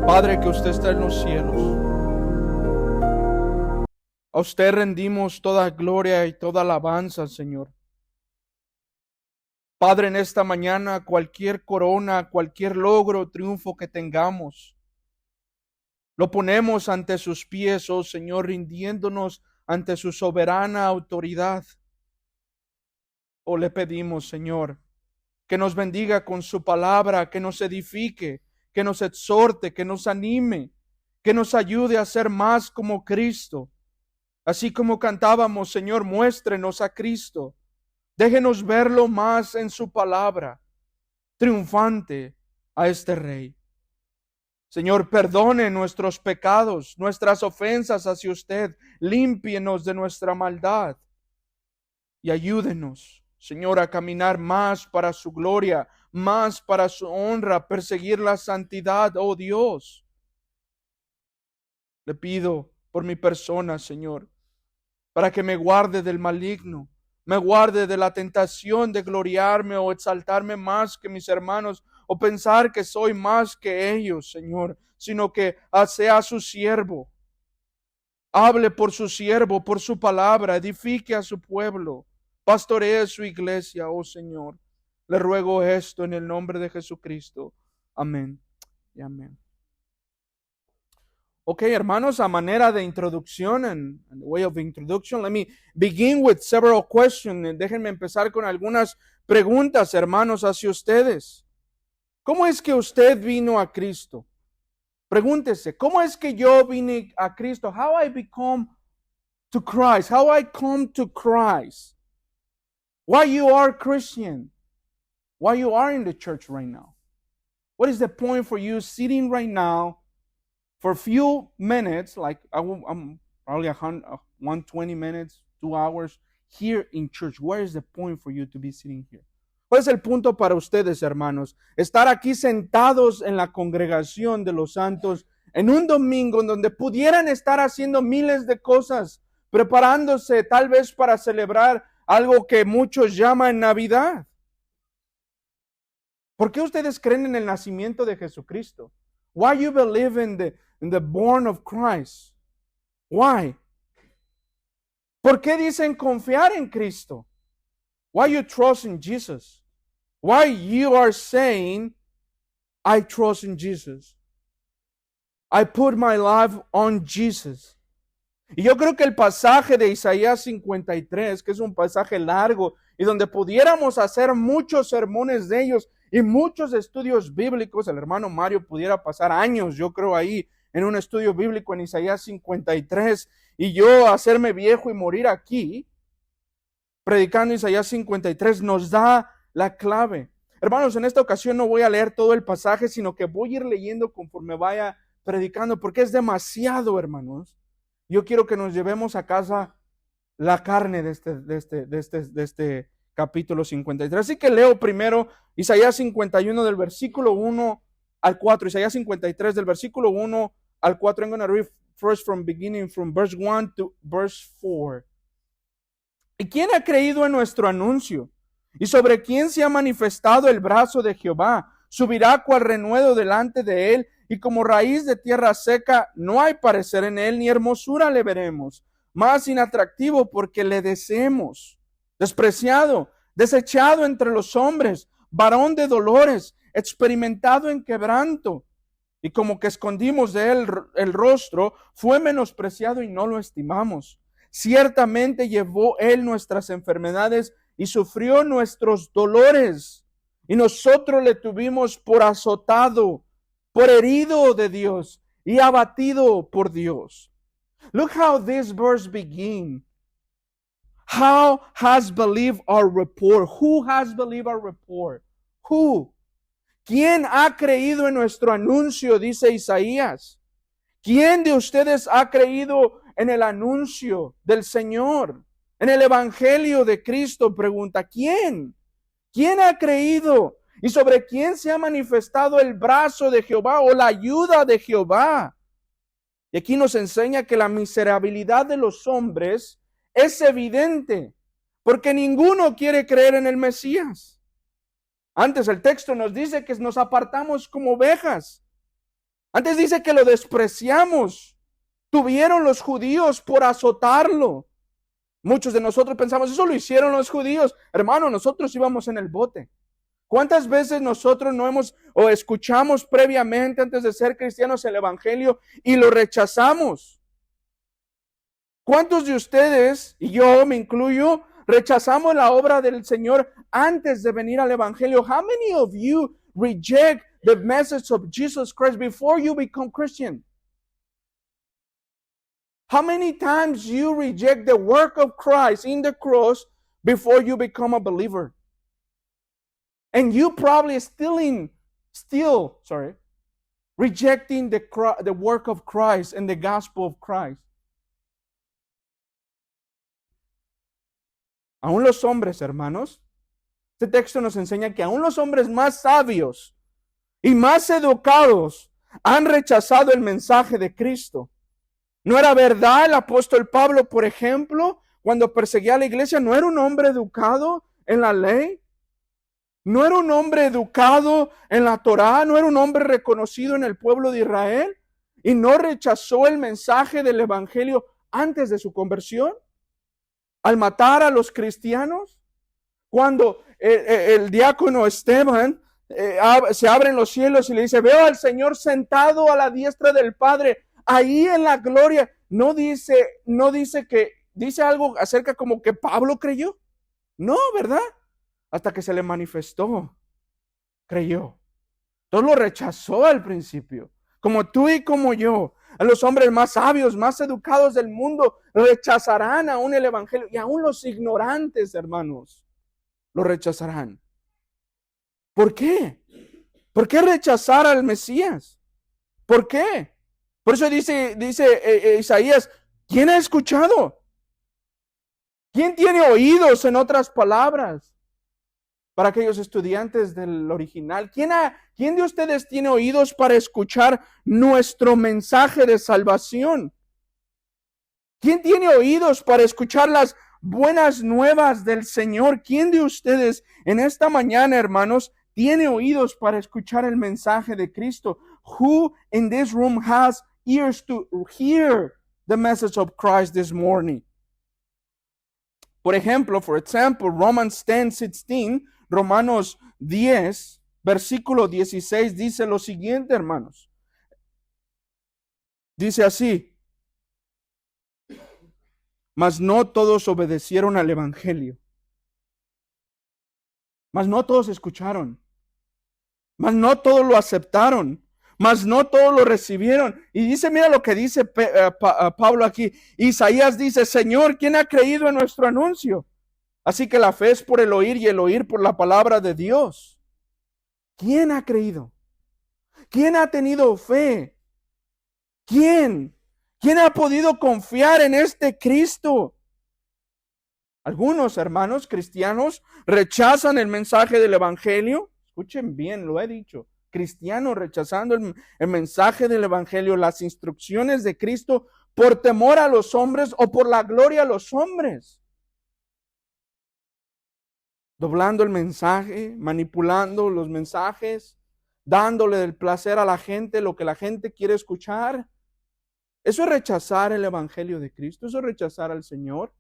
Padre, que usted está en los cielos. A usted rendimos toda gloria y toda alabanza, Señor. Padre, en esta mañana, cualquier corona, cualquier logro, triunfo que tengamos, lo ponemos ante sus pies, oh Señor, rindiéndonos ante su soberana autoridad. Oh, le pedimos, Señor, que nos bendiga con su palabra, que nos edifique, que nos exhorte, que nos anime, que nos ayude a ser más como Cristo. Así como cantábamos, Señor, muéstrenos a Cristo. Déjenos verlo más en su palabra, triunfante a este Rey. Señor, perdone nuestros pecados, nuestras ofensas hacia usted. Límpienos de nuestra maldad y ayúdenos, Señor, a caminar más para su gloria, más para su honra, perseguir la santidad, oh Dios. Le pido por mi persona, Señor, para que me guarde del maligno, me guarde de la tentación de gloriarme o exaltarme más que mis hermanos o pensar que soy más que ellos, Señor, sino que sea su siervo. Hable por su siervo, por su palabra, edifique a su pueblo, pastoree su iglesia, oh Señor. Le ruego esto en el nombre de Jesucristo. Amén y amén. Ok, hermanos, a manera de introducción, and way of introduction, let me begin with several questions. Déjenme empezar con algunas preguntas, hermanos, hacia ustedes. ¿Cómo es que usted vino a Cristo? Pregúntese, ¿cómo es que yo vine a Cristo? How I become to Christ? How I come to Christ? Why you are Christian? Why you are in the church right now? What is the point for you sitting right now for a few minutes, like I'm probably 120 minutes, 2 hours here in church? Where is the point for you to be sitting here? ¿Cuál es el punto para ustedes, hermanos? Estar aquí sentados en la congregación de los santos en un domingo en donde pudieran estar haciendo miles de cosas, preparándose tal vez para celebrar algo que muchos llaman Navidad. ¿Por qué ustedes creen en el nacimiento de Jesucristo? Why you believe in the born of Christ? Why? ¿Por qué dicen confiar en Cristo? Why you trust in Jesus? Why you are saying, I trust in Jesus? I put my life on Jesus. Y yo creo que el pasaje de Isaías 53, que es un pasaje largo y donde pudiéramos hacer muchos sermones de ellos y muchos estudios bíblicos, el hermano Mario pudiera pasar años, yo creo, ahí en un estudio bíblico en Isaías 53 y yo hacerme viejo y morir aquí, predicando Isaías 53, nos da la clave. Hermanos, en esta ocasión no voy a leer todo el pasaje, sino que voy a ir leyendo conforme vaya predicando, porque es demasiado, hermanos. Yo quiero que nos llevemos a casa la carne de este capítulo 53. Así que leo primero Isaías 51 del versículo 1 al 4. Isaías 53 del versículo 1 al 4. I'm going to read first from beginning from verse 1 to verse 4. ¿Y quién ha creído en nuestro anuncio? ¿Y sobre quién se ha manifestado el brazo de Jehová? Subirá cual renuevo delante de él, y como raíz de tierra seca, no hay parecer en él, ni hermosura le veremos. Más inatractivo porque le deseemos. Despreciado, desechado entre los hombres, varón de dolores, experimentado en quebranto. Y como que escondimos de él el rostro, fue menospreciado y no lo estimamos. Ciertamente llevó él nuestras enfermedades y sufrió nuestros dolores. Y nosotros le tuvimos por azotado, por herido de Dios y abatido por Dios. Look how this verse begins. How has believed our report? Who has believed our report? Who? ¿Quién ha creído en nuestro anuncio? Dice Isaías. ¿Quién de ustedes ha creído en el anuncio del Señor? En el evangelio de Cristo, pregunta, ¿quién? ¿Quién ha creído? ¿Y sobre quién se ha manifestado el brazo de Jehová o la ayuda de Jehová? Y aquí nos enseña que la miserabilidad de los hombres es evidente, porque ninguno quiere creer en el Mesías. Antes el texto nos dice que nos apartamos como ovejas. Antes dice que lo despreciamos. Tuvieron los judíos por azotarlo. Muchos de nosotros pensamos, eso lo hicieron los judíos. Hermano, nosotros íbamos en el bote. ¿Cuántas veces nosotros no hemos o escuchamos previamente antes de ser cristianos el evangelio y lo rechazamos? ¿Cuántos de ustedes, y yo me incluyo, rechazamos la obra del Señor antes de venir al evangelio? How many of you reject the message of Jesus Christ before you become Christian? How many times you reject the work of Christ in the cross before you become a believer? And you probably still rejecting the work of Christ and the gospel of Christ. Aún los hombres, hermanos, este texto nos enseña que aún los hombres más sabios y más educados han rechazado el mensaje de Cristo. ¿No era verdad el apóstol Pablo, por ejemplo, cuando perseguía a la iglesia? ¿No era un hombre educado en la ley? ¿No era un hombre educado en la Torá? ¿No era un hombre reconocido en el pueblo de Israel? ¿Y no rechazó el mensaje del evangelio antes de su conversión? Al matar a los cristianos, cuando el diácono Esteban se abren los cielos y le dice, veo al Señor sentado a la diestra del Padre, ahí en la gloria. No dice algo acerca como que Pablo creyó. No, ¿verdad? Hasta que se le manifestó, creyó. Entonces lo rechazó al principio, como tú y como yo. A los hombres más sabios, más educados del mundo rechazarán aún el evangelio, y aún los ignorantes, hermanos, lo rechazarán. ¿Por qué? ¿Por qué rechazar al Mesías? ¿Por qué? Por eso dice Isaías, ¿quién ha escuchado? ¿Quién tiene oídos, en otras palabras? Para aquellos estudiantes del original, ¿quién de ustedes tiene oídos para escuchar nuestro mensaje de salvación? ¿Quién tiene oídos para escuchar las buenas nuevas del Señor? ¿Quién de ustedes en esta mañana, hermanos, tiene oídos para escuchar el mensaje de Cristo? Who in this room has ears to hear the message of Christ this morning? For example, Romans 10:16, Romanos 10, versículo 16, dice lo siguiente, hermanos. Dice así, mas no todos obedecieron al evangelio. Mas no todos escucharon. Mas no todos lo aceptaron. Mas no todos lo recibieron. Y dice, mira lo que dice Pablo aquí. Isaías dice, Señor, ¿quién ha creído en nuestro anuncio? Así que la fe es por el oír y el oír por la palabra de Dios. ¿Quién ha creído? ¿Quién ha tenido fe? ¿Quién? ¿Quién ha podido confiar en este Cristo? Algunos hermanos cristianos rechazan el mensaje del evangelio. Escuchen bien, lo he dicho. Cristianos rechazando el mensaje del evangelio, las instrucciones de Cristo, por temor a los hombres o por la gloria a los hombres. Doblando el mensaje, manipulando los mensajes, dándole el placer a la gente, lo que la gente quiere escuchar. Eso es rechazar el evangelio de Cristo, eso es rechazar al Señor.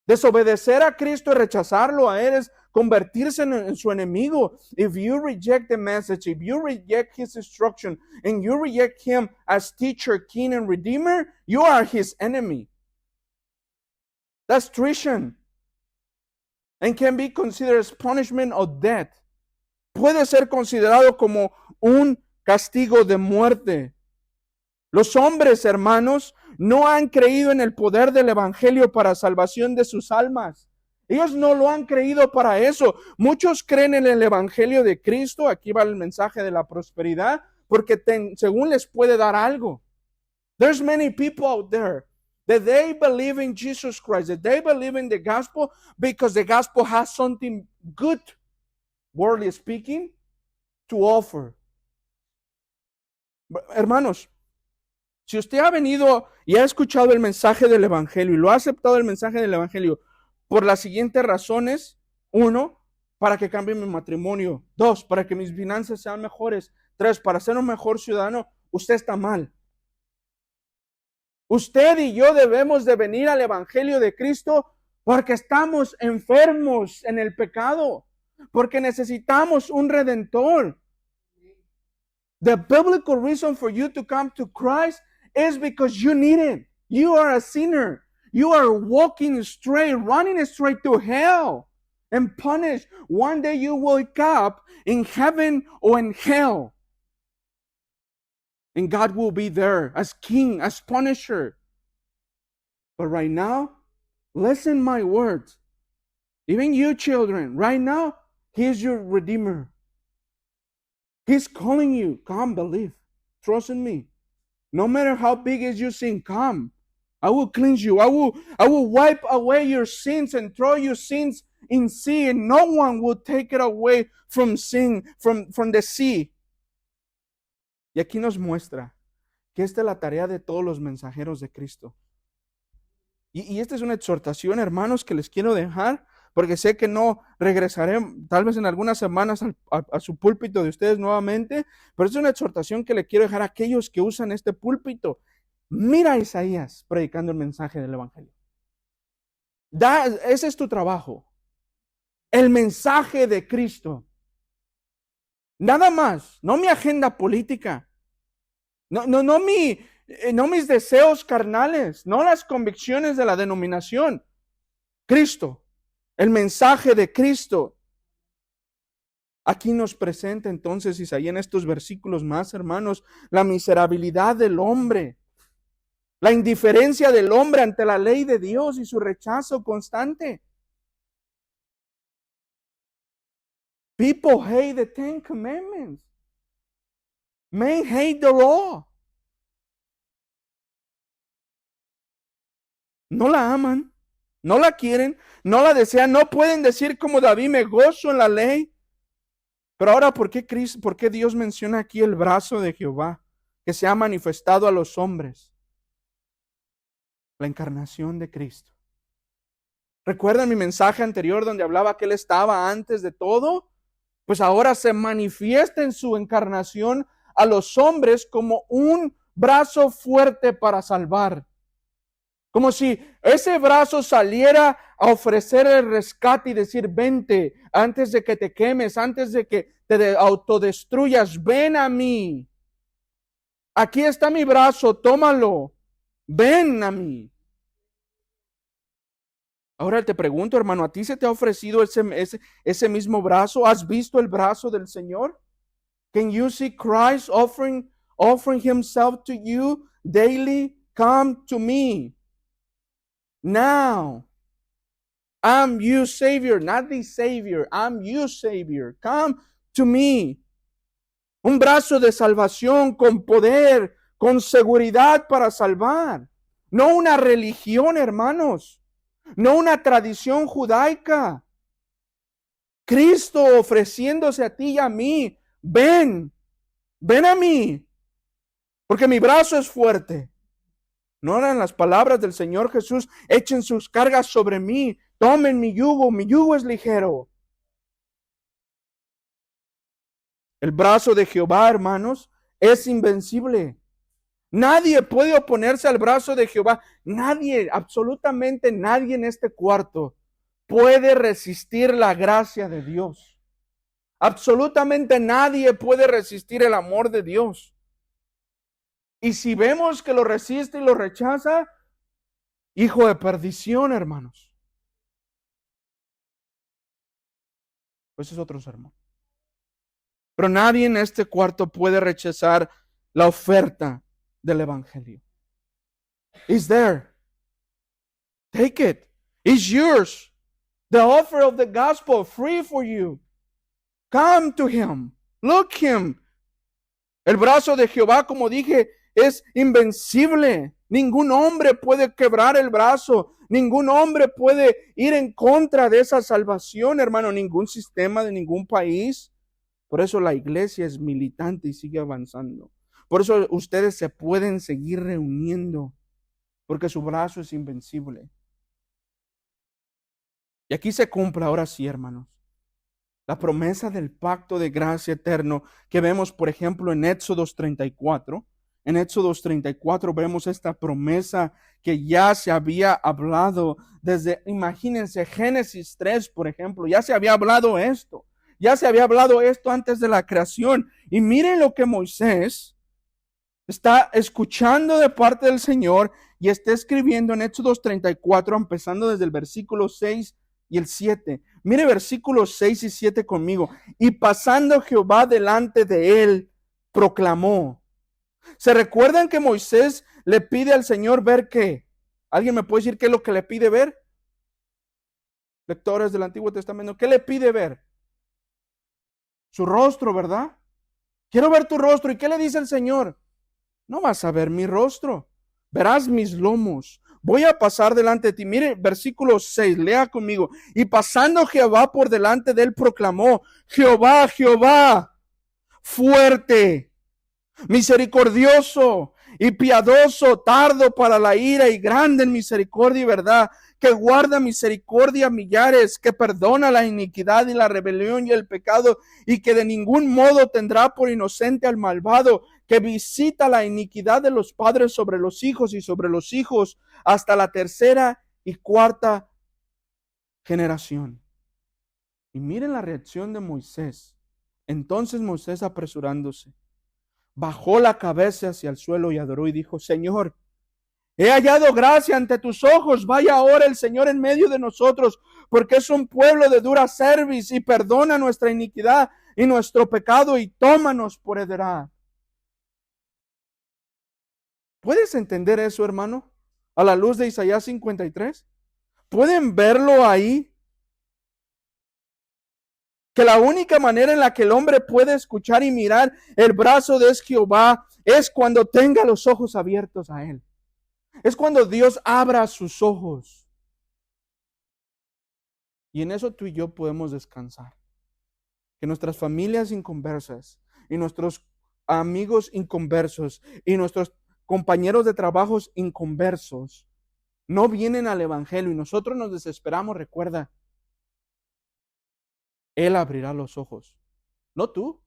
Desobedecer a Cristo es rechazarlo a Él, es convertirse en su enemigo. If you reject the message, if you reject His instruction, and you reject Him as teacher, king, and redeemer, you are His enemy. That's treason. And can be considered as punishment of death. Puede ser considerado como un castigo de muerte. Los hombres, hermanos, no han creído en el poder del evangelio para salvación de sus almas. Ellos no lo han creído para eso. Muchos creen en el evangelio de Cristo. Aquí va el mensaje de la prosperidad, porque según les puede dar algo. There's many people out there that they believe in Jesus Christ, that they believe in the gospel because the gospel has something good, worldly speaking, to offer. Hermanos, si usted ha venido y ha escuchado el mensaje del evangelio y lo ha aceptado el mensaje del evangelio por las siguientes razones: 1, para que cambie mi matrimonio; 2, para que mis finanzas sean mejores; 3, para ser un mejor ciudadano, usted está mal. Usted y yo debemos de venir al Evangelio de Cristo porque estamos enfermos en el pecado, porque necesitamos un redentor. The biblical reason for you to come to Christ is because you need Him. You are a sinner. You are walking straight, running straight to hell and punished. One day you wake up in heaven or in hell. And God will be there as king, as punisher. But right now, listen my words. Even you children, right now, He is your Redeemer. He's calling you, come believe, trust in me. No matter how big is your sin, come. I will cleanse you. I will wipe away your sins and throw your sins in sea, and no one will take it away from sin, from the sea. Y aquí nos muestra que esta es la tarea de todos los mensajeros de Cristo. Y esta es una exhortación, hermanos, que les quiero dejar, porque sé que no regresaré tal vez en algunas semanas a su púlpito de ustedes nuevamente, pero es una exhortación que le quiero dejar a aquellos que usan este púlpito. Mira a Isaías predicando el mensaje del Evangelio. Ese es tu trabajo. El mensaje de Cristo. Nada más, no mi agenda política. No mis deseos carnales, no las convicciones de la denominación. Cristo, el mensaje de Cristo. Aquí nos presenta entonces Isaías en estos versículos más, hermanos, la miserabilidad del hombre, la indiferencia del hombre ante la ley de Dios y su rechazo constante. People hate the Ten Commandments. Men hate the law. No la aman, no la quieren, no la desean, no pueden decir como David, me gozo en la ley. Pero ahora, ¿por qué Dios menciona aquí el brazo de Jehová que se ha manifestado a los hombres? La encarnación de Cristo. ¿Recuerdan mi mensaje anterior donde hablaba que Él estaba antes de todo? Pues ahora se manifiesta en su encarnación a los hombres como un brazo fuerte para salvar. Como si ese brazo saliera a ofrecer el rescate y decir, vente, antes de que te quemes, antes de que te autodestruyas, ven a mí. Aquí está mi brazo, tómalo, ven a mí. Ahora te pregunto, hermano, ¿a ti se te ha ofrecido ese mismo brazo? ¿Has visto el brazo del Señor? Can you see Christ offering Himself to you daily? Come to me. Now, I'm your Savior, not the Savior. I'm your Savior. Come to me. Un brazo de salvación con poder, con seguridad para salvar. No una religión, hermanos. No una tradición judaica. Cristo ofreciéndose a ti y a mí. Ven a mí. Porque mi brazo es fuerte. No eran las palabras del Señor Jesús, echen sus cargas sobre mí, tomen mi yugo es ligero. El brazo de Jehová, hermanos, es invencible. Nadie puede oponerse al brazo de Jehová. Nadie, absolutamente nadie en este cuarto puede resistir la gracia de Dios. Absolutamente nadie puede resistir el amor de Dios. Y si vemos que lo resiste y lo rechaza, hijo de perdición, hermanos. Pues es otro sermón. Pero nadie en este cuarto puede rechazar la oferta del Evangelio. It's there. Take it. It's yours. The offer of the gospel, free for you. Come to Him. Look Him. El brazo de Jehová, como dije, es invencible. Ningún hombre puede quebrar el brazo. Ningún hombre puede ir en contra de esa salvación, hermano. Ningún sistema de ningún país. Por eso la iglesia es militante y sigue avanzando. Por eso ustedes se pueden seguir reuniendo. Porque su brazo es invencible. Y aquí se cumple ahora sí, hermanos. La promesa del pacto de gracia eterno que vemos, por ejemplo, en Éxodo 34. En Éxodo 34 vemos esta promesa que ya se había hablado desde, imagínense, Génesis 3, por ejemplo, ya se había hablado esto. Ya se había hablado esto antes de la creación. Y miren lo que Moisés está escuchando de parte del Señor y está escribiendo en Éxodo 34, empezando desde el versículo 6 y el 7. Mire versículos 6 y 7 conmigo. Y pasando Jehová delante de él, proclamó. ¿Se recuerdan que Moisés le pide al Señor ver qué? ¿Alguien me puede decir qué es lo que le pide ver? Lectores del Antiguo Testamento, ¿qué le pide ver? Su rostro, ¿verdad? Quiero ver tu rostro. ¿Y qué le dice el Señor? No vas a ver mi rostro, verás mis lomos. Voy a pasar delante de ti. Mire, versículo 6, lea conmigo. Y pasando Jehová por delante de él, proclamó: Jehová, Jehová, fuerte, misericordioso y piadoso, tardo para la ira y grande en misericordia y verdad, que guarda misericordia a millares, que perdona la iniquidad y la rebelión y el pecado, y que de ningún modo tendrá por inocente al malvado, que visita la iniquidad de los padres sobre los hijos y sobre los hijos hasta la tercera y cuarta generación. Y miren la reacción de Moisés. Entonces Moisés, apresurándose, bajó la cabeza hacia el suelo y adoró y dijo: Señor, he hallado gracia ante tus ojos. Vaya ahora el Señor en medio de nosotros, porque es un pueblo de dura cerviz, y perdona nuestra iniquidad y nuestro pecado, y tómanos por heredad. ¿Puedes entender eso, hermano? A la luz de Isaías 53. ¿Pueden verlo ahí? Que la única manera en la que el hombre puede escuchar y mirar el brazo de Jehová es cuando tenga los ojos abiertos a él. Es cuando Dios abra sus ojos. Y en eso tú y yo podemos descansar. Que nuestras familias inconversas y nuestros amigos inconversos y nuestros compañeros de trabajos inconversos no vienen al evangelio y nosotros nos desesperamos. Recuerda, Él abrirá los ojos. No tú,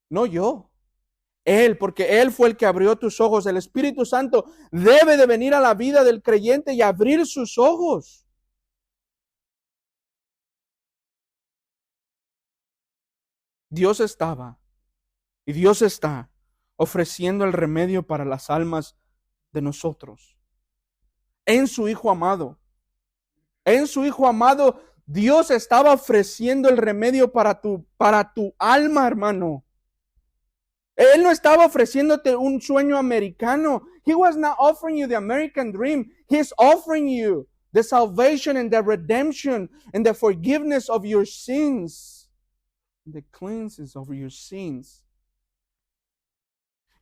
no yo. Él, porque Él fue el que abrió tus ojos. El Espíritu Santo debe de venir a la vida del creyente y abrir sus ojos. Dios estaba y Dios está ofreciendo el remedio para las almas de nosotros. En su Hijo amado. En su Hijo amado, Dios estaba ofreciendo el remedio para tu alma, hermano. Él no estaba ofreciéndote un sueño americano. He was not offering you the American dream. He's offering you the salvation and the redemption and the forgiveness of your sins. The cleanses of your sins.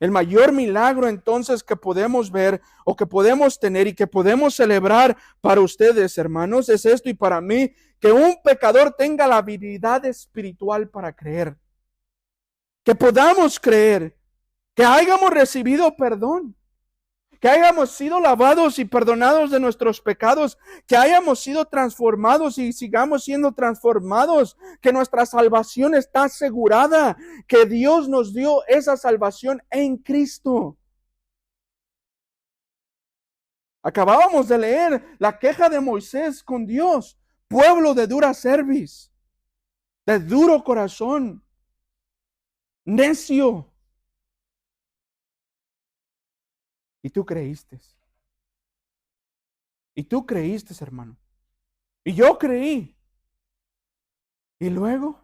El mayor milagro entonces que podemos ver o que podemos tener y que podemos celebrar para ustedes, hermanos, es esto y para mí, que un pecador tenga la habilidad espiritual para creer. Que podamos creer, que hayamos recibido perdón, que hayamos sido lavados y perdonados de nuestros pecados, que hayamos sido transformados y sigamos siendo transformados, que nuestra salvación está asegurada, que Dios nos dio esa salvación en Cristo. Acabábamos de leer la queja de Moisés con Dios, pueblo de dura cerviz, de duro corazón, necio. Y tú creíste. Y tú creíste, hermano. Y yo creí. Y luego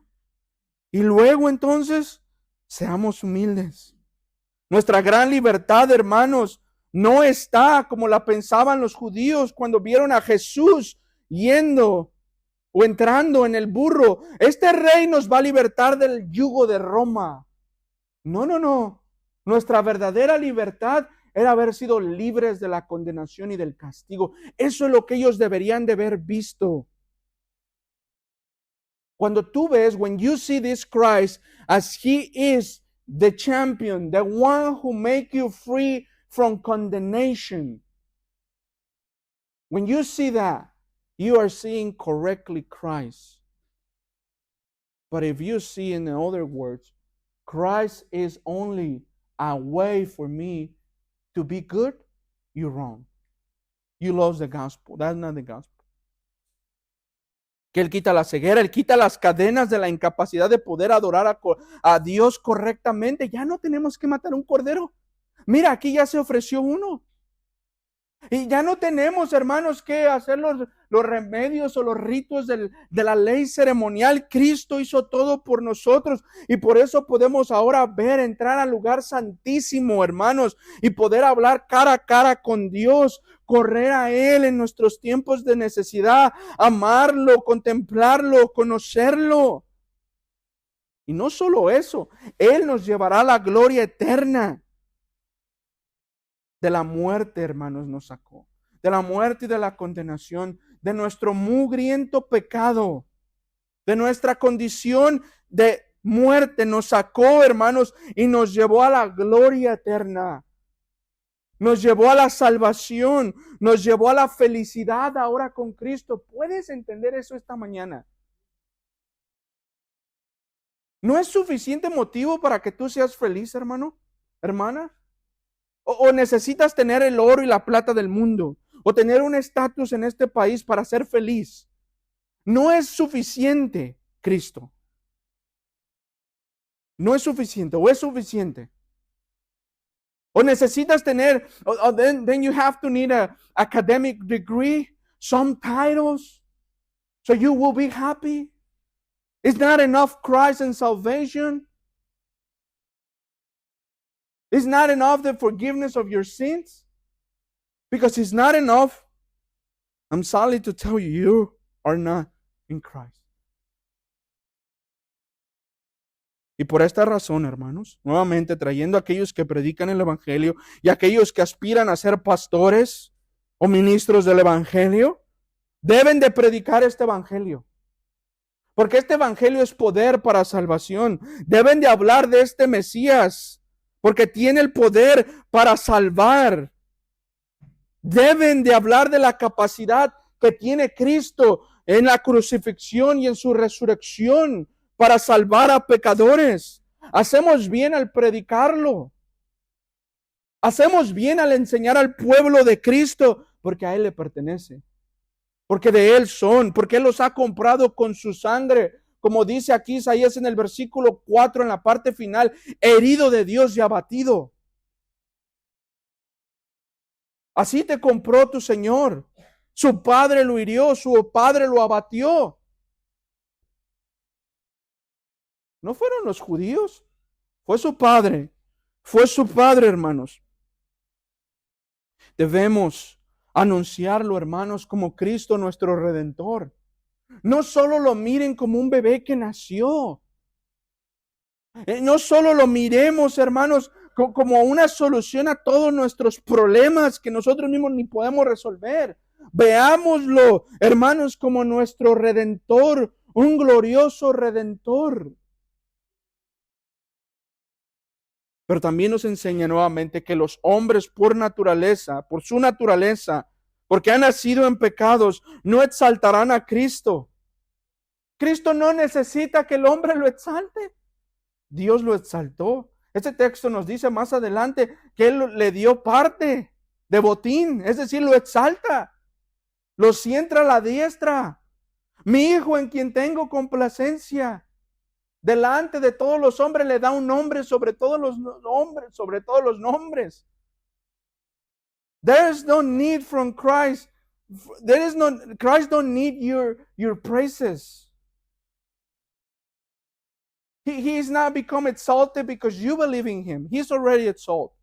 entonces, seamos humildes. Nuestra gran libertad, hermanos, no está como la pensaban los judíos cuando vieron a Jesús yendo o entrando en el burro. Este rey nos va a libertar del yugo de Roma. No. Nuestra verdadera libertad era haber sido libres de la condenación y del castigo. Eso es lo que ellos deberían de haber visto. Cuando tú ves, when you see this Christ as He is the champion, the one who make you free from condemnation. When you see that, you are seeing correctly Christ. But if you see, in other words, Christ is only a way for me to be good, you're wrong. You lost the gospel. That's not the gospel. Que Él quita la ceguera, Él quita las cadenas de la incapacidad de poder adorar a Dios correctamente. Ya no tenemos que matar un cordero. Mira, aquí ya se ofreció uno. Y ya no tenemos, hermanos, que hacer los remedios o los ritos de la ley ceremonial. Cristo hizo todo por nosotros y por eso podemos ahora entrar al lugar santísimo, hermanos, y poder hablar cara a cara con Dios, correr a Él en nuestros tiempos de necesidad, amarlo, contemplarlo, conocerlo. Y no solo eso, Él nos llevará a la gloria eterna. De la muerte, hermanos, nos sacó. De la muerte y de la condenación. De nuestro mugriento pecado. De nuestra condición de muerte. Nos sacó, hermanos, y nos llevó a la gloria eterna. Nos llevó a la salvación. Nos llevó a la felicidad ahora con Cristo. ¿Puedes entender eso esta mañana? ¿No es suficiente motivo para que tú seas feliz, hermano? ¿Hermana? O necesitas tener el oro y la plata del mundo, o tener un estatus en este país para ser feliz. No es suficiente, Cristo. No es suficiente, o es suficiente. O necesitas tener, then you have to need an academic degree, some titles, so you will be happy. It's not enough Christ and salvation. It's not enough the forgiveness of your sins. Because it's not enough. I'm sorry to tell you, you are not in Christ. Y por esta razón, hermanos, nuevamente trayendo a aquellos que predican el Evangelio y aquellos que aspiran a ser pastores o ministros del Evangelio, deben de predicar este Evangelio. Porque este Evangelio es poder para salvación. Deben de hablar de este Mesías. Porque tiene el poder para salvar. Deben de hablar de la capacidad que tiene Cristo en la crucifixión y en su resurrección para salvar a pecadores. Hacemos bien al predicarlo. Hacemos bien al enseñar al pueblo de Cristo, porque a Él le pertenece. Porque de Él son, porque Él los ha comprado con su sangre. Como dice aquí Isaías en el versículo 4, en la parte final, herido de Dios y abatido. Así te compró tu Señor. Su padre lo hirió, su padre lo abatió. ¿No fueron los judíos? Fue su padre. Fue su padre, hermanos. Debemos anunciarlo, hermanos, como Cristo nuestro Redentor. No solo lo miren como un bebé que nació. No solo lo miremos, hermanos, como una solución a todos nuestros problemas que nosotros mismos ni podemos resolver. Veámoslo, hermanos, como nuestro Redentor, un glorioso Redentor. Pero también nos enseña nuevamente que los hombres por naturaleza, por su naturaleza, porque han nacido en pecados, no exaltarán a Cristo. Cristo no necesita que el hombre lo exalte. Dios lo exaltó. Este texto nos dice más adelante que Él le dio parte de botín, es decir, lo exalta, lo sienta a la diestra. Mi hijo en quien tengo complacencia. Delante de todos los hombres le da un nombre sobre todos los nombres, sobre todos los nombres. There is no need from Christ. Christ don't need your praises. He's not become exalted because you believe in Him. He's already exalted.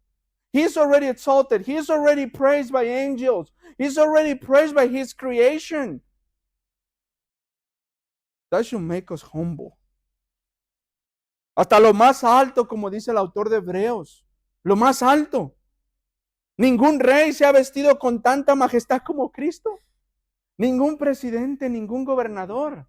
He's already exalted. He's already praised by angels. He's already praised by His creation. That should make us humble. Hasta lo más alto, como dice el autor de Hebreos. Lo más alto. Ningún rey se ha vestido con tanta majestad como Cristo. Ningún presidente, ningún gobernador.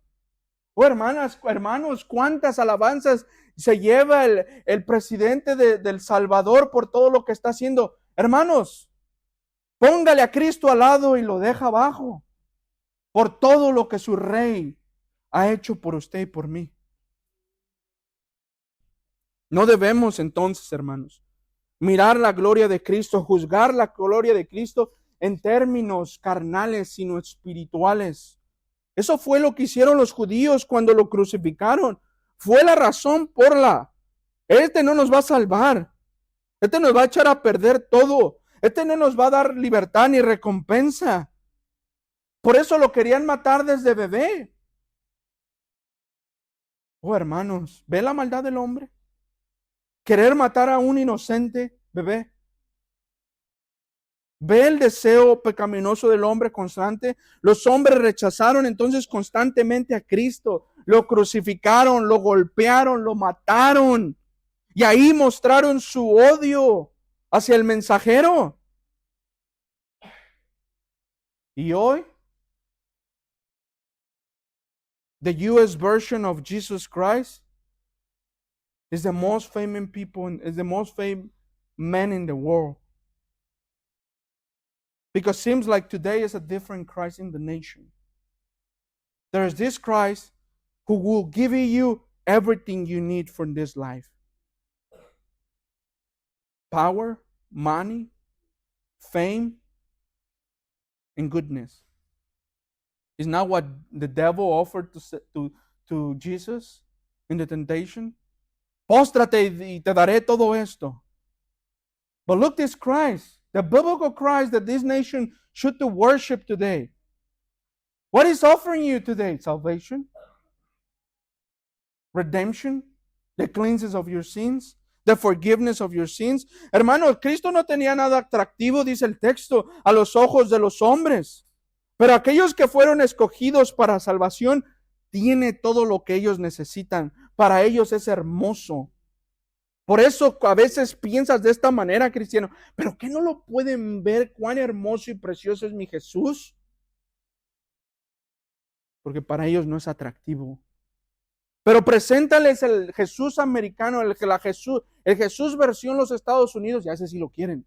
Oh, hermanos, cuántas alabanzas se lleva el presidente del Salvador por todo lo que está haciendo. Hermanos, póngale a Cristo al lado y lo deja abajo por todo lo que su rey ha hecho por usted y por mí. No debemos entonces, hermanos, mirar la gloria de Cristo, juzgar la gloria de Cristo en términos carnales, sino espirituales. Eso fue lo que hicieron los judíos cuando lo crucificaron. Fue la razón por la. Este no nos va a salvar. Este nos va a echar a perder todo. Este no nos va a dar libertad ni recompensa. Por eso lo querían matar desde bebé. Oh, hermanos, ¿ve la maldad del hombre? Querer matar a un inocente bebé. ¿Ve el deseo pecaminoso del hombre constante? Los hombres rechazaron entonces constantemente a Cristo. Lo crucificaron, lo golpearon, lo mataron. Y ahí mostraron su odio hacia el mensajero. Y hoy, the U.S. version of Jesus Christ is the most famous people, is the most famous man in the world. Because it seems like today is a different Christ in the nation. There is this Christ who will give you everything you need for this life. Power, money, fame, and goodness. Is not what the devil offered to Jesus in the temptation. Póstrate y te daré todo esto. But look, this Christ, the biblical Christ that this nation should to worship today. What is offering you today? Salvation, redemption, the cleansing of your sins, the forgiveness of your sins. Hermanos, Cristo no tenía nada atractivo, dice el texto, a los ojos de los hombres. Pero aquellos que fueron escogidos para salvación, tiene todo lo que ellos necesitan. Para ellos es hermoso. Por eso a veces piensas de esta manera, cristiano, ¿pero qué no lo pueden ver cuán hermoso y precioso es mi Jesús? Porque para ellos no es atractivo. Pero preséntales el Jesús americano, el Jesús versión los Estados Unidos, y a ese sí lo quieren.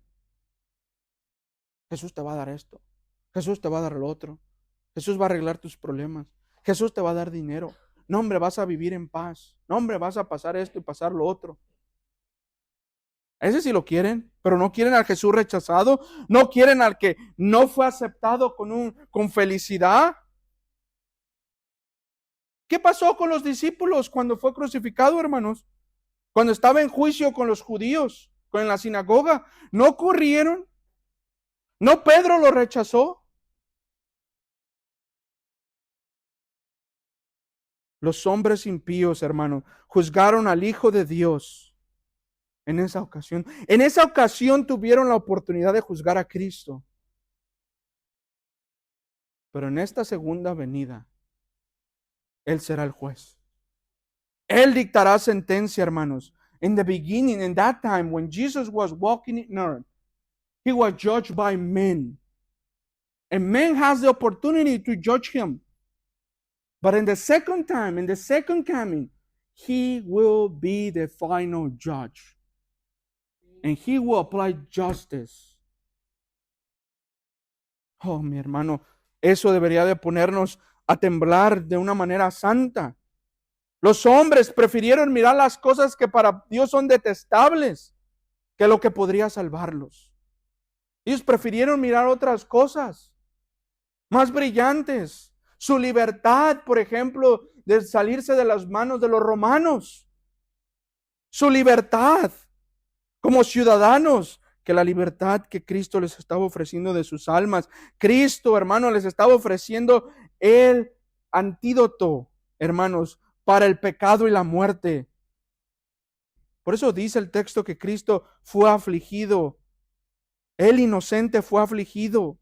Jesús te va a dar esto. Jesús te va a dar lo otro. Jesús va a arreglar tus problemas. Jesús te va a dar dinero. No, hombre, vas a vivir en paz. No, hombre, vas a pasar esto y pasar lo otro. Ese sí lo quieren, pero no quieren al Jesús rechazado. No quieren al que no fue aceptado con felicidad. ¿Qué pasó con los discípulos cuando fue crucificado, hermanos? Cuando estaba en juicio con los judíos, con la sinagoga, ¿no corrieron? ¿No Pedro lo rechazó? Los hombres impíos, hermano, juzgaron al Hijo de Dios en esa ocasión. En esa ocasión tuvieron la oportunidad de juzgar a Cristo. Pero en esta segunda venida, Él será el juez. Él dictará sentencia, hermanos. In the beginning, in that time, when Jesus was walking in earth, He was judged by men. And man has the opportunity to judge Him. But in the second time, in the second coming, He will be the final judge. And He will apply justice. Oh, mi hermano, eso debería de ponernos a temblar de una manera santa. Los hombres prefirieron mirar las cosas que para Dios son detestables que lo que podría salvarlos. Ellos prefirieron mirar otras cosas más brillantes. Su libertad, por ejemplo, de salirse de las manos de los romanos. Su libertad como ciudadanos, que la libertad que Cristo les estaba ofreciendo de sus almas. Cristo, hermano, les estaba ofreciendo el antídoto, hermanos, para el pecado y la muerte. Por eso dice el texto que Cristo fue afligido. El inocente fue afligido,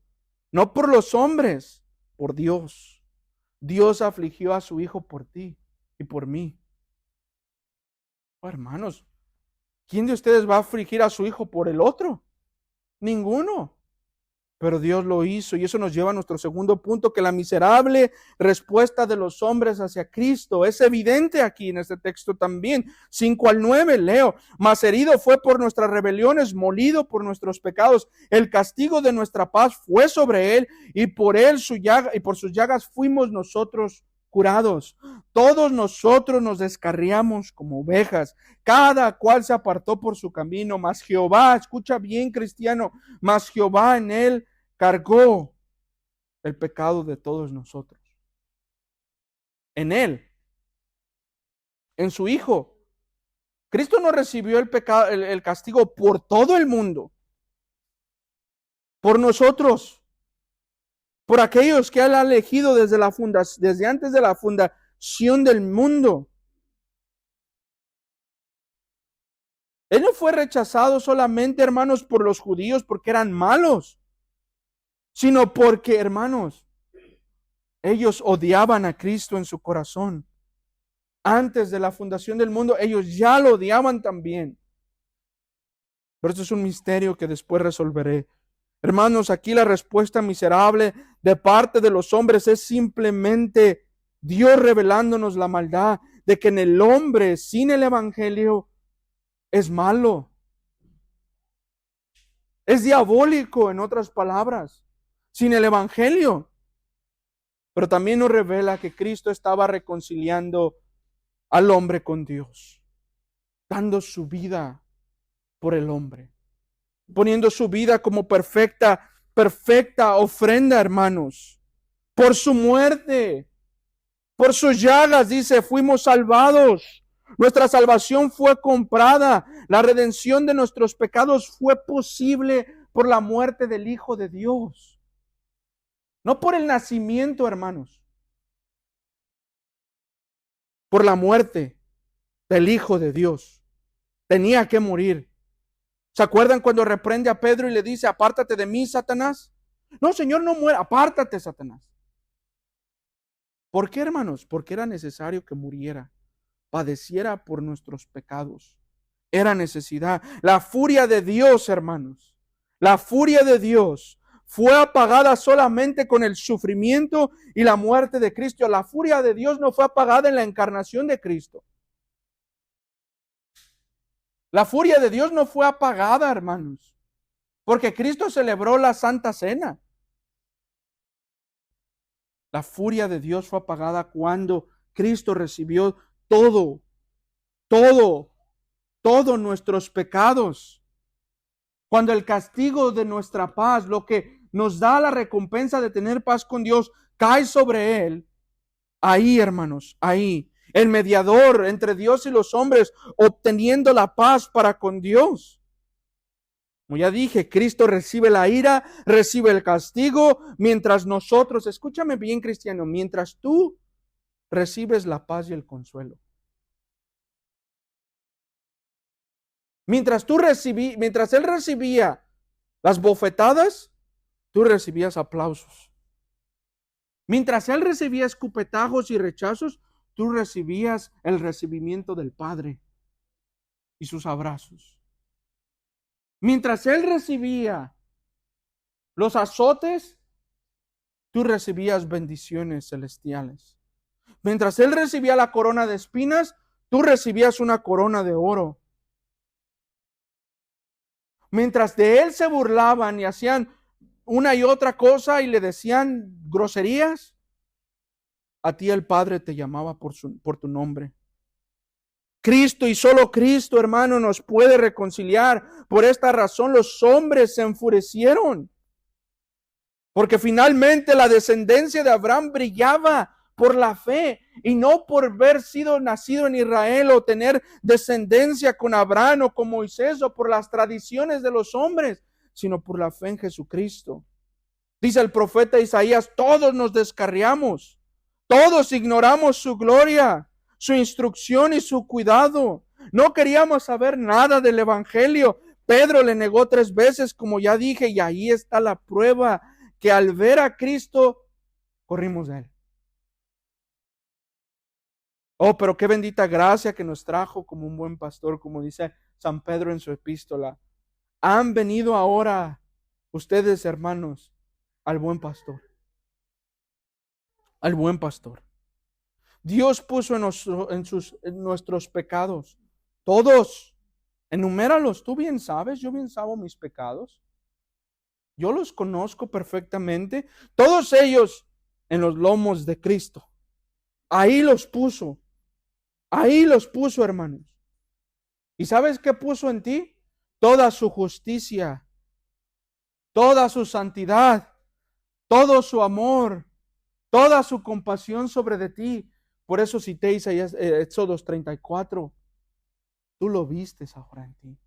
no por los hombres, por Dios. Dios afligió a su Hijo por ti y por mí. Oh, hermanos, ¿quién de ustedes va a afligir a su hijo por el otro? Ninguno. Pero Dios lo hizo, y eso nos lleva a nuestro segundo punto, que la miserable respuesta de los hombres hacia Cristo es evidente aquí en este texto también. 5-9, leo: mas herido fue por nuestras rebeliones, molido por nuestros pecados. El castigo de nuestra paz fue sobre él, y por él y por sus llagas fuimos nosotros curados. Todos nosotros nos descarriamos como ovejas, cada cual se apartó por su camino, mas Jehová, escucha bien, cristiano, mas Jehová en él cargó el pecado de todos nosotros. En él, en su Hijo. Cristo no recibió el pecado, el castigo por todo el mundo, por nosotros, por aquellos que Él ha elegido desde antes de la fundación del mundo. Él no fue rechazado solamente, hermanos, por los judíos porque eran malos, sino porque, hermanos, ellos odiaban a Cristo en su corazón. Antes de la fundación del mundo, ellos ya lo odiaban también. Pero esto es un misterio que después resolveré. Hermanos, aquí la respuesta miserable de parte de los hombres es simplemente Dios revelándonos la maldad de que en el hombre sin el evangelio es malo. Es diabólico, en otras palabras, sin el evangelio. Pero también nos revela que Cristo estaba reconciliando al hombre con Dios, dando su vida por el hombre, poniendo su vida como perfecta ofrenda, hermanos. Por su muerte, por sus llagas, dice, fuimos salvados. Nuestra salvación fue comprada. La redención de nuestros pecados fue posible por la muerte del Hijo de Dios. No por el nacimiento, hermanos. Por la muerte del Hijo de Dios. Tenía que morir. ¿Se acuerdan cuando reprende a Pedro y le dice, apártate de mí, Satanás? No, Señor, no muera, apártate, Satanás. ¿Por qué, hermanos? Porque era necesario que muriera, padeciera por nuestros pecados. Era necesidad. La furia de Dios, hermanos, la furia de Dios fue apagada solamente con el sufrimiento y la muerte de Cristo. La furia de Dios no fue apagada en la encarnación de Cristo. La furia de Dios no fue apagada, hermanos, porque Cristo celebró la Santa Cena. La furia de Dios fue apagada cuando Cristo recibió todos nuestros pecados. Cuando el castigo de nuestra paz, lo que nos da la recompensa de tener paz con Dios, cae sobre Él. Ahí, hermanos, ahí. El mediador entre Dios y los hombres, obteniendo la paz para con Dios. Como ya dije, Cristo recibe la ira, recibe el castigo, mientras nosotros, escúchame bien, cristiano, mientras tú recibes la paz y el consuelo. Mientras Él recibía las bofetadas, tú recibías aplausos. Mientras Él recibía escupetajos y rechazos, tú recibías el recibimiento del Padre y sus abrazos. Mientras Él recibía los azotes, tú recibías bendiciones celestiales. Mientras Él recibía la corona de espinas, tú recibías una corona de oro. Mientras de Él se burlaban y hacían una y otra cosa y le decían groserías, a ti el Padre te llamaba por tu nombre. Cristo y solo Cristo, hermano, nos puede reconciliar. Por esta razón los hombres se enfurecieron. Porque finalmente la descendencia de Abraham brillaba por la fe y no por haber sido nacido en Israel o tener descendencia con Abraham o con Moisés o por las tradiciones de los hombres, sino por la fe en Jesucristo. Dice el profeta Isaías, todos nos descarriamos, todos ignoramos su gloria, su instrucción y su cuidado. No queríamos saber nada del evangelio. Pedro le negó 3 veces, como ya dije, y ahí está la prueba que al ver a Cristo corrimos de Él. Oh, pero qué bendita gracia que nos trajo como un buen pastor, como dice San Pedro en su epístola. Han venido ahora ustedes, hermanos, al buen pastor. Al buen pastor. Dios puso en nuestros pecados, todos, enuméralos, tú bien sabes, yo bien sabo mis pecados. Yo los conozco perfectamente, todos ellos en los lomos de Cristo. Ahí los puso. Ahí los puso, hermanos. ¿Y sabes qué puso en ti? Toda su justicia, toda su santidad, todo su amor, toda su compasión sobre de ti. Por eso cité Isaías, Éxodo 34. Tú lo vistes ahora en ti.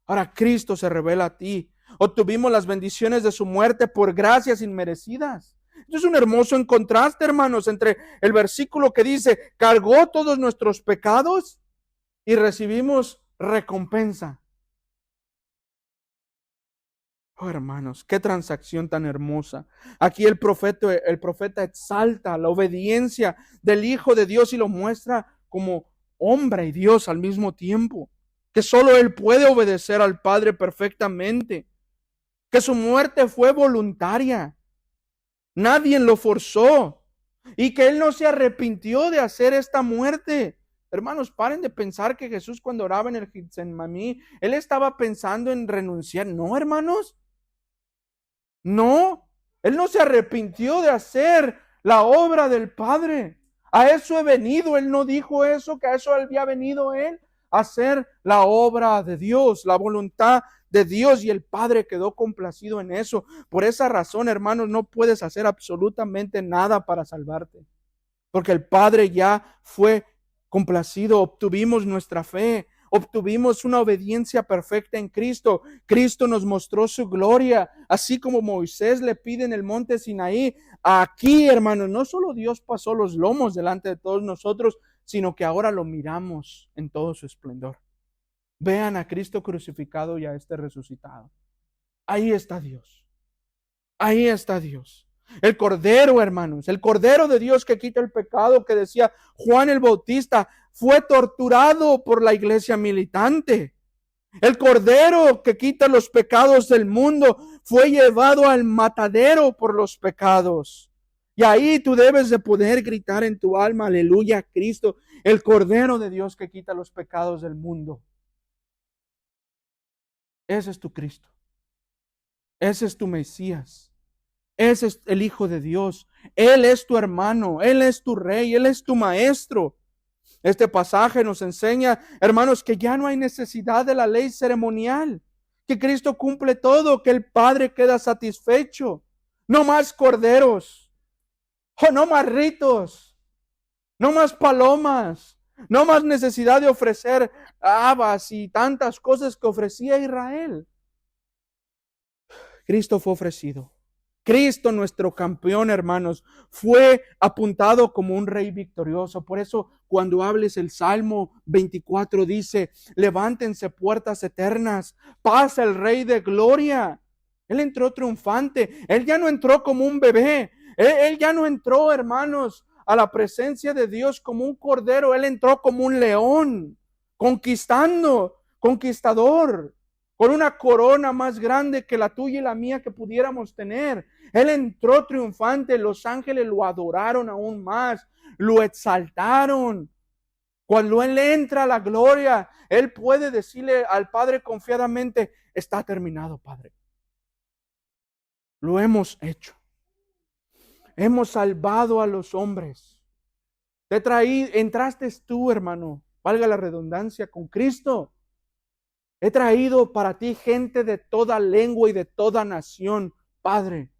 Ahora Cristo se revela a ti. Obtuvimos las bendiciones de su muerte por gracias inmerecidas. Esto es un hermoso contraste, hermanos, entre el versículo que dice, cargó todos nuestros pecados y recibimos recompensa. Oh, hermanos, qué transacción tan hermosa. Aquí el profeta exalta la obediencia del Hijo de Dios y lo muestra como hombre y Dios al mismo tiempo. Que solo Él puede obedecer al Padre perfectamente. Que su muerte fue voluntaria. Nadie lo forzó. Y que Él no se arrepintió de hacer esta muerte. Hermanos, paren de pensar que Jesús cuando oraba en el Getsemaní, Él estaba pensando en renunciar. No, hermanos. No, Él no se arrepintió de hacer la obra del Padre. A eso he venido. Él no dijo eso, que a eso había venido Él, a hacer la obra de Dios, la voluntad de Dios, y el Padre quedó complacido en eso. Por esa razón, hermanos, no puedes hacer absolutamente nada para salvarte, porque el Padre ya fue complacido. Obtuvimos nuestra fe, obtuvimos una obediencia perfecta en Cristo. Cristo nos mostró su gloria, así como Moisés le pide en el monte Sinaí. Aquí, hermanos, no solo Dios pasó los lomos delante de todos nosotros, sino que ahora lo miramos en todo su esplendor. Vean a Cristo crucificado y a este resucitado. Ahí está Dios. Ahí está Dios. El Cordero, hermanos, el Cordero de Dios que quita el pecado, que decía Juan el Bautista, fue torturado por la iglesia militante. El Cordero que quita los pecados del mundo fue llevado al matadero por los pecados. Y ahí tú debes de poder gritar en tu alma, aleluya, Cristo, el Cordero de Dios que quita los pecados del mundo. Ese es tu Cristo. Ese es tu Mesías. Ese es el Hijo de Dios. Él es tu hermano, Él es tu rey, Él es tu maestro. Este pasaje nos enseña, hermanos, que ya no hay necesidad de la ley ceremonial, que Cristo cumple todo, que el Padre queda satisfecho. No más corderos, no más ritos, no más palomas, no más necesidad de ofrecer habas y tantas cosas que ofrecía Israel. Cristo fue ofrecido. Cristo, nuestro campeón, hermanos, fue apuntado como un rey victorioso. Por eso, cuando hables el Salmo 24, dice, levántense puertas eternas, pasa el Rey de gloria. Él entró triunfante. Él ya no entró como un bebé. Él ya no entró, hermanos, a la presencia de Dios como un cordero. Él entró como un león, conquistador, con una corona más grande que la tuya y la mía que pudiéramos tener. Él entró triunfante, los ángeles lo adoraron aún más, lo exaltaron. Cuando Él entra a la gloria, Él puede decirle al Padre confiadamente, está terminado, Padre. Lo hemos hecho. Hemos salvado a los hombres. Entraste tú, hermano, valga la redundancia, con Cristo. He traído para ti gente de toda lengua y de toda nación, Padre.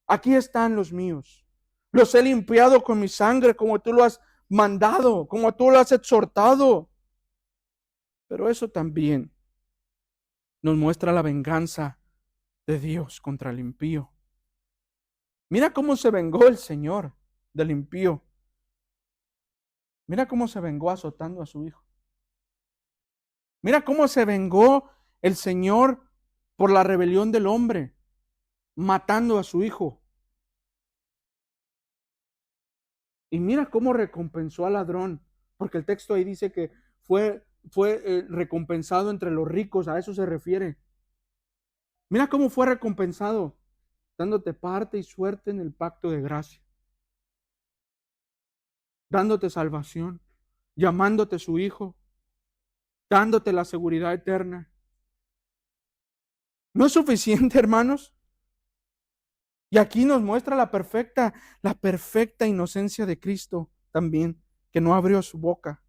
Aquí están los míos. Los he limpiado con mi sangre como tú lo has mandado, como tú lo has exhortado. Pero eso también nos muestra la venganza de Dios contra el impío. Mira cómo se vengó el Señor del impío. Mira cómo se vengó azotando a su hijo. Mira cómo se vengó el Señor por la rebelión del hombre, matando a su hijo. Y mira cómo recompensó al ladrón, porque el texto ahí dice que fue recompensado entre los ricos, a eso se refiere. Mira cómo fue recompensado, dándote parte y suerte en el pacto de gracia, dándote salvación, llamándote su hijo, dándote la seguridad eterna. ¿No es suficiente, hermanos? Y aquí nos muestra la perfecta inocencia de Cristo. también que no abrió su boca.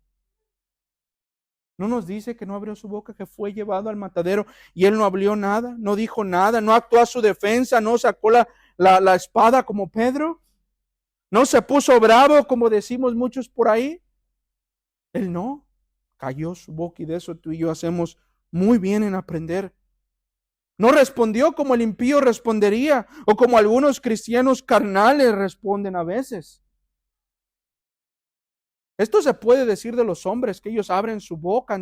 No nos dice que no abrió su boca, que fue llevado al matadero y él no habló nada, no dijo nada, no actuó a su defensa, no sacó la espada como Pedro, no se puso bravo como decimos muchos por ahí. Él no, cayó su boca, y de eso tú y yo hacemos muy bien en aprender. No respondió como el impío respondería o como algunos cristianos carnales responden a veces. Esto se puede decir de los hombres, que ellos abren su boca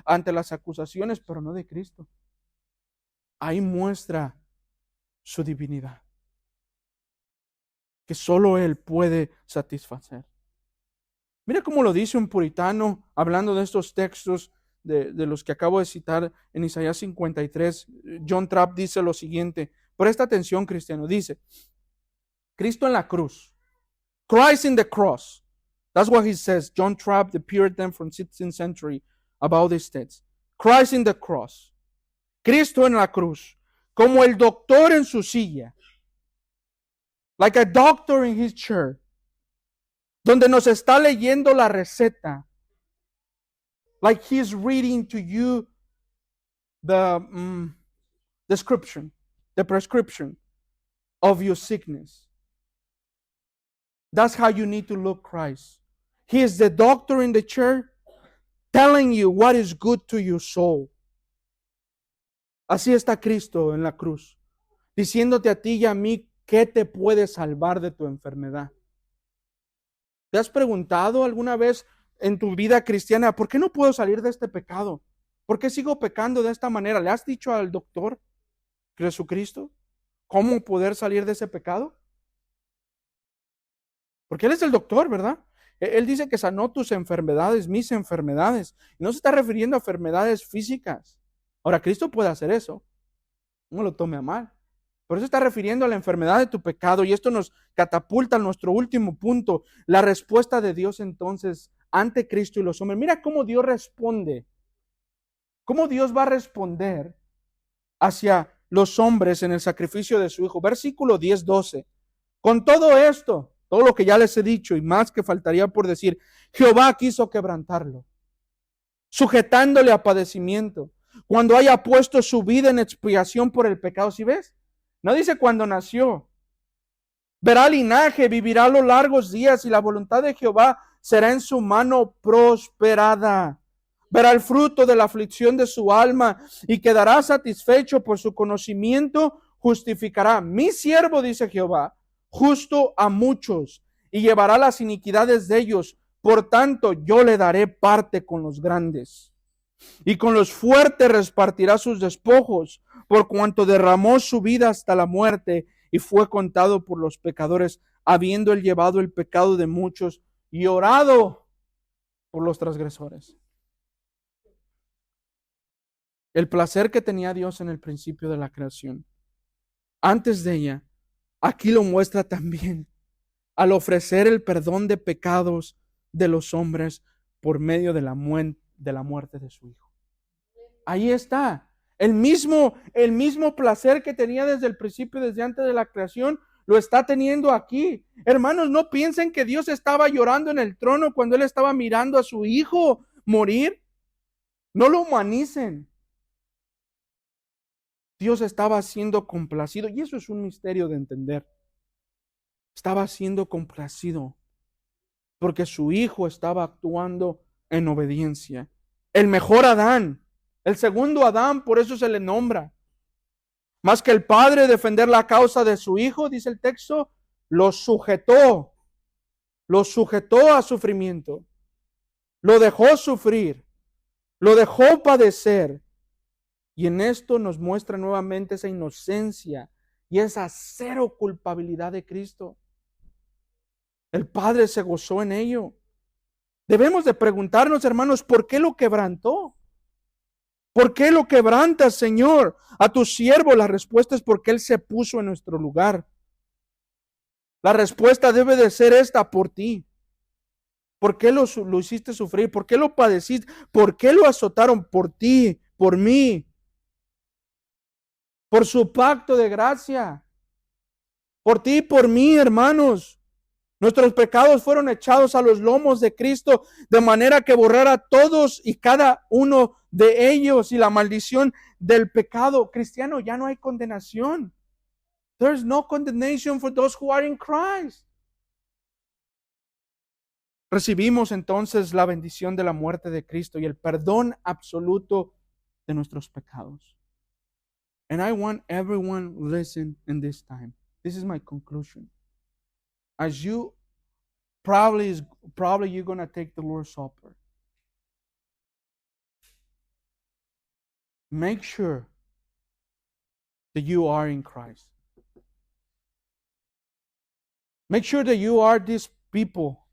ante las acusaciones, pero no de Cristo. Ahí muestra su divinidad, que solo Él puede satisfacer. Mira cómo lo dice un puritano, hablando de estos textos de los que acabo de citar en Isaías 53. John Trapp dice lo siguiente, presta atención, cristiano, dice, Cristo en la cruz, Christ in the cross. That's what he says, John Trapp, the Puritan from 16th century, about these texts. Christ in the cross. Cristo en la cruz, como el doctor en su silla, like a doctor in his chair, donde nos está leyendo la receta, like he's reading to you the description, the prescription of your sickness. That's how you need to look Christ. He is the doctor in the chair telling you what is good to your soul. Así está Cristo en la cruz, diciéndote a ti y a mí qué te puede salvar de tu enfermedad. ¿Te has preguntado alguna vez en tu vida cristiana, ¿por qué no puedo salir de este pecado? ¿Por qué sigo pecando de esta manera? ¿Le has dicho al doctor Jesucristo cómo poder salir de ese pecado? Porque Él es el doctor, ¿verdad? Él dice que sanó tus enfermedades, mis enfermedades. No se está refiriendo a enfermedades físicas. Ahora, Cristo puede hacer eso. No lo tome a mal. Pero se está refiriendo a la enfermedad de tu pecado, y esto nos catapulta a nuestro último punto, la respuesta de Dios entonces ante Cristo y los hombres. Mira cómo Dios responde. ¿Cómo Dios va a responder hacia los hombres en el sacrificio de su Hijo? Versículo 10-12. Con todo esto, todo lo que ya les he dicho y más que faltaría por decir, Jehová quiso quebrantarlo, sujetándole a padecimiento, cuando haya puesto su vida en expiación por el pecado. ¿Sí ves? No dice cuando nació. Verá linaje, vivirá los largos días, y la voluntad de Jehová será en su mano prosperada. Verá el fruto de la aflicción de su alma y quedará satisfecho. Por su conocimiento justificará. Mi siervo, dice Jehová, justo a muchos, y llevará las iniquidades de ellos. Por tanto, yo le daré parte con los grandes, y con los fuertes repartirá sus despojos, por cuanto derramó su vida hasta la muerte y fue contado por los pecadores, habiendo él llevado el pecado de muchos y orado por los transgresores. El placer que tenía Dios en el principio de la creación, antes de ella, aquí lo muestra también al ofrecer el perdón de pecados de los hombres por medio de la muerte de su Hijo. Ahí está. El mismo placer que tenía desde el principio, desde antes de la creación, lo está teniendo aquí. Hermanos, no piensen que Dios estaba llorando en el trono cuando Él estaba mirando a su Hijo morir. No lo humanicen. Dios estaba siendo complacido, y eso es un misterio de entender. Estaba siendo complacido porque su Hijo estaba actuando en obediencia. El mejor Adán, el segundo Adán, por eso se le nombra. Más que el padre defender la causa de su Hijo, dice el texto, lo sujetó a sufrimiento, lo dejó sufrir, lo dejó padecer. Y en esto nos muestra nuevamente esa inocencia y esa cero culpabilidad de Cristo. El Padre se gozó en ello. Debemos de preguntarnos, hermanos, ¿por qué lo quebrantó? ¿Por qué lo quebrantas, Señor? A tu siervo, la respuesta es porque Él se puso en nuestro lugar. La respuesta debe de ser esta: por ti. ¿Por qué lo hiciste sufrir? ¿Por qué lo padeciste? ¿Por qué lo azotaron? Por ti, por mí. Por su pacto de gracia. Por ti y por mí, hermanos. Nuestros pecados fueron echados a los lomos de Cristo de manera que borrara todos y cada uno de ellos y la maldición del pecado. Cristiano, ya no hay condenación. There's no condemnation for those who are in Christ. Recibimos entonces la bendición de la muerte de Cristo y el perdón absoluto de nuestros pecados. And I want everyone listen in this time. This is my conclusion. As you probably you're going to take the Lord's Supper. Make sure that you are in Christ. Make sure that you are these people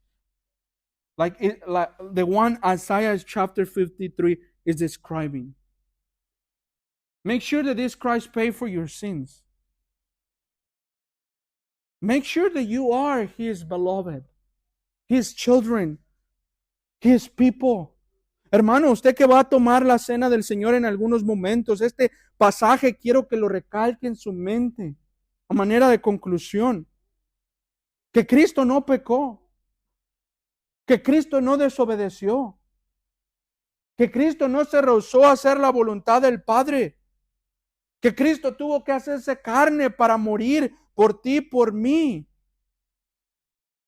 like the one Isaiah chapter 53 is describing. Make sure that this Christ paid for your sins. Make sure that you are His beloved, His children, His people. Hermano, usted que va a tomar la cena del Señor en algunos momentos, este pasaje quiero que lo recalque en su mente a manera de conclusión. Que Cristo no pecó, que Cristo no desobedeció, que Cristo no se rehusó a hacer la voluntad del Padre, que Cristo tuvo que hacerse carne para morir por ti, por mí,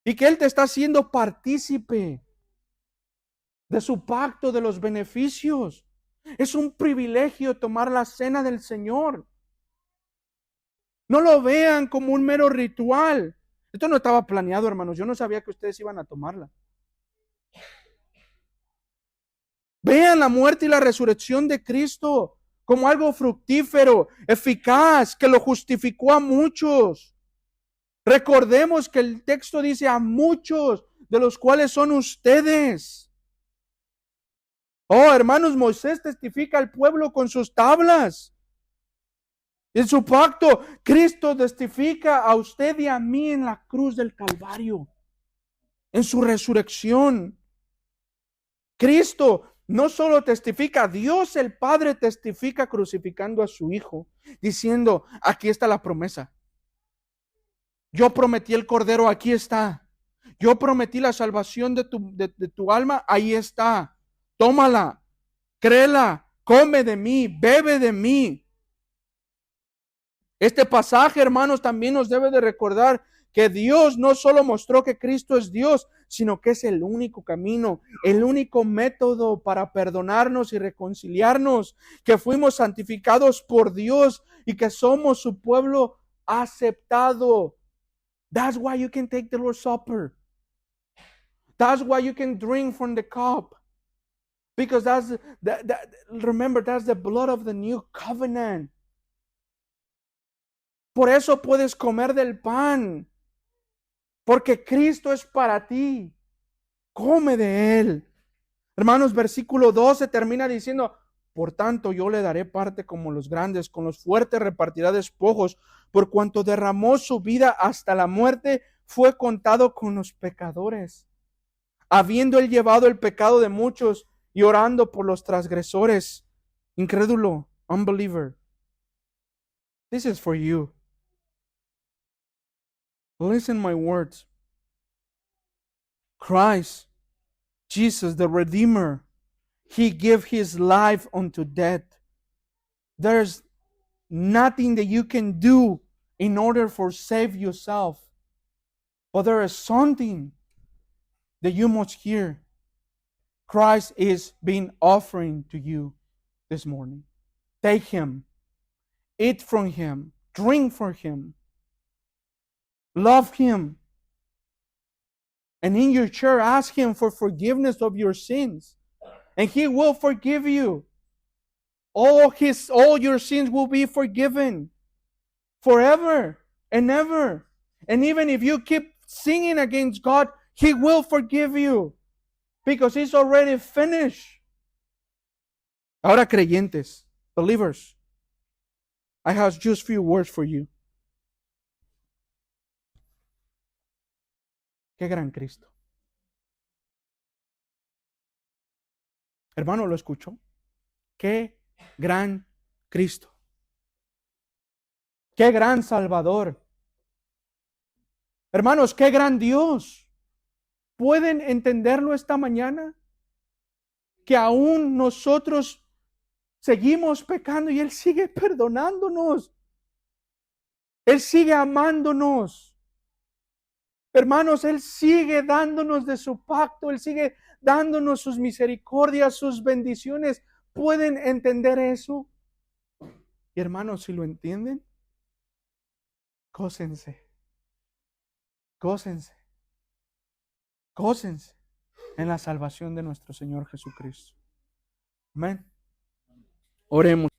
y que Él te está haciendo partícipe de su pacto, de los beneficios. Es un privilegio tomar la cena del Señor. No lo vean como un mero ritual. Esto no estaba planeado, hermanos. Yo no sabía que ustedes iban a tomarla. Vean la muerte y la resurrección de Cristo como algo fructífero, eficaz, que lo justificó a muchos. Recordemos que el texto dice a muchos, de los cuales son ustedes. Oh, hermanos, Moisés testifica al pueblo con sus tablas. En su pacto, Cristo testifica a usted y a mí en la cruz del Calvario, en su resurrección. Cristo no solo testifica, Dios el Padre testifica crucificando a su Hijo, diciendo, aquí está la promesa. Yo prometí el Cordero, aquí está. Yo prometí la salvación de tu alma, ahí está. Tómala, créela, come de mí, bebe de mí. Este pasaje, hermanos, también nos debe de recordar que Dios no solo mostró que Cristo es Dios, sino que es el único camino, el único método para perdonarnos y reconciliarnos, que fuimos santificados por Dios y que somos su pueblo aceptado. That's why you can take the Lord's Supper. That's why you can drink from the cup. Because remember, that's the blood of the new covenant. Por eso puedes comer del pan. Porque Cristo es para ti. Come de Él. Hermanos, versículo 12 termina diciendo, por tanto yo le daré parte como los grandes, con los fuertes repartirá despojos, por cuanto derramó su vida hasta la muerte, fue contado con los pecadores. Habiendo Él llevado el pecado de muchos y orando por los transgresores. Incrédulo, unbeliever. This is for you. Listen my words. Christ, Jesus, the Redeemer, He gave His life unto death. There's nothing that you can do in order for save yourself. But there is something that you must hear. Christ is being offering to you this morning. Take Him. Eat from Him. Drink from Him. Love Him. And in your chair, ask Him for forgiveness of your sins. And He will forgive you. All your sins will be forgiven. Forever and ever. And even if you keep sinning against God, He will forgive you. Because He's already finished. Ahora creyentes, believers, I have just few words for you. Qué gran Cristo. Hermano, ¿lo escuchó? Qué gran Cristo. Qué gran Salvador. Hermanos, qué gran Dios. ¿Pueden entenderlo esta mañana? Que aún nosotros seguimos pecando y Él sigue perdonándonos. Él sigue amándonos. Hermanos, Él sigue dándonos de su pacto. Él sigue dándonos sus misericordias, sus bendiciones. ¿Pueden entender eso? Y hermanos, si lo entienden, gócense. Gócense. Gócense en la salvación de nuestro Señor Jesucristo. Amén. Oremos.